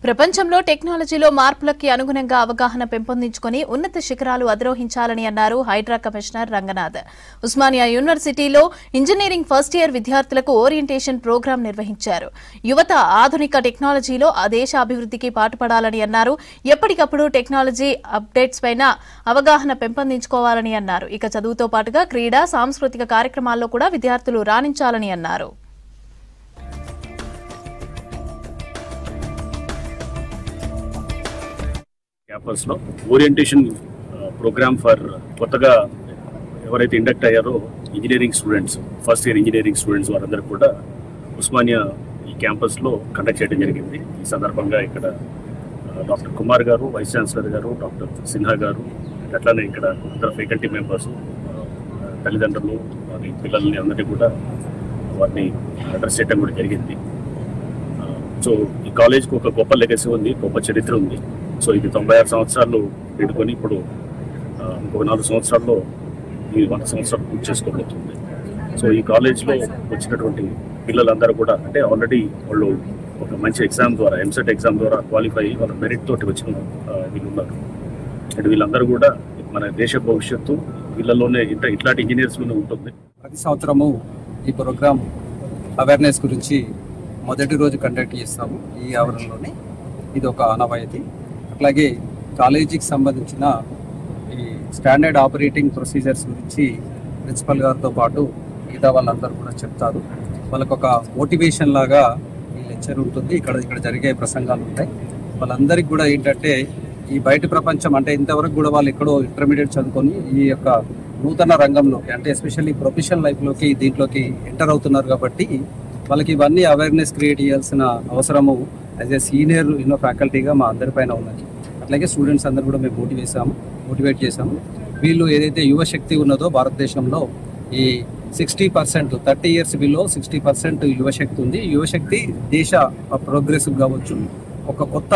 ప్రపంచంలో టెక్నాలజీలో మార్పులకి అనుగుణంగా అవగాహన పెంపొందించుకుని ఉన్నత శిఖరాలు అధిరోహించాలని అన్నారు హైడ్రా కమిషనర్ రంగనాథ్. ఉస్మానియా యూనివర్సిటీలో ఇంజనీరింగ్ ఫస్ట్ ఇయర్ విద్యార్థులకు ఓరియంటేషన్ ప్రోగ్రాం నిర్వహించారు. యువత ఆధునిక టెక్నాలజీలో ఆ దేశ అభివృద్ధికి పాటుపడాలని అన్నారు. ఎప్పటికప్పుడు టెక్నాలజీ అప్డేట్స్ పైన అవగాహన పెంపొందించుకోవాలని అన్నారు. ఇక చదువుతో పాటుగా క్రీడా, సాంస్కృతిక కార్యక్రమాల్లో కూడా విద్యార్థులు రాణించాలని అన్నారు. క్యాంపస్ లో ఓరియంటేషన్ ప్రోగ్రామ్ ఫర్ కొత్తగా ఎవరైతే ఇండక్ట్ అయ్యారో engineering students, first year engineering students వారందరూ కూడా ఉస్మానియా ఈ క్యాంపస్ లో కండక్ట్ చేయడం జరిగింది. ఈ సందర్భంగా ఇక్కడ డాక్టర్ కుమార్ గారు, వైస్ ఛాన్సలర్ గారు, డాక్టర్ సిన్హా గారు, అట్లానే ఇక్కడ అందరు ఫ్యాకల్టీ మెంబర్స్, తల్లిదండ్రులు, వారి పిల్లల్ని అందరినీ కూడా వారిని అడ్రస్ చేయడం కూడా జరిగింది. సో ఈ కాలేజ్కి ఒక గొప్ప లెగసీ ఉంది, గొప్ప చరిత్ర ఉంది. సో ఇది 96 సంవత్సరాలు పెట్టుకొని ఇప్పుడు ఇంకొక 4 సంవత్సరాల్లో ఈ 100 సంవత్సరాలు పూర్తి చేసుకోబోతుంది. సో ఈ కాలేజ్లో వచ్చినటువంటి పిల్లలందరూ కూడా అంటే ఆల్రెడీ వాళ్ళు ఒక మంచి ఎగ్జామ్ ద్వారా, ఎంసెట్ ఎగ్జామ్ ద్వారా క్వాలిఫై అయ్యి వాళ్ళ మెరిట్ తోటి వచ్చిన వీళ్ళు ఉన్నారు. అంటే వీళ్ళందరూ కూడా మన దేశ భవిష్యత్తు వీళ్ళలోనే ఇట్లాంటి ఇంజనీర్స్లోనే ఉంటుంది. ప్రతి సంవత్సరము ఈ ప్రోగ్రామ్ అవేర్నెస్ గురించి మొదటి రోజు కండక్ట్ చేస్తాము. ఈ ఆవరణలోనే ఇది ఒక ఆనవాయితీ. అట్లాగే కాలేజీకి సంబంధించిన ఈ స్టాండర్డ్ ఆపరేటింగ్ ప్రొసీజర్స్ గురించి ప్రిన్సిపల్ గారితో పాటు మిగతా వాళ్ళందరూ కూడా చెప్తారు. వాళ్ళకు ఒక మోటివేషన్ లాగా ఈ లెక్చర్ ఉంటుంది. ఇక్కడ జరిగే ప్రసంగాలు ఉంటాయి. వాళ్ళందరికీ కూడా ఏంటంటే ఈ బయట ప్రపంచం అంటే ఇంతవరకు కూడా వాళ్ళు ఎక్కడో ఇంటర్మీడియట్ చదువుకొని ఈ యొక్క నూతన రంగంలోకి అంటే ఎస్పెషల్లీ ప్రొఫెషనల్ లైఫ్లోకి దీంట్లోకి ఎంటర్ అవుతున్నారు. కాబట్టి వాళ్ళకి ఇవన్నీ అవేర్నెస్ క్రియేట్ చేయాల్సిన అవసరము యాజ్ ఏ సీనియర్ ఫ్యాకల్టీగా మా అందరిపైన ఉన్నది. అట్లాగే స్టూడెంట్స్ అందరూ కూడా మేము మోటివేట్ చేశాము. వీళ్ళు ఏదైతే యువశక్తి ఉన్నదో భారతదేశంలో ఈ 60%, 30 years బిలో 60% యువశక్తి ఉంది. యువశక్తి దేశ ప్రోగ్రెసివ్ కావచ్చు, ఒక కొత్త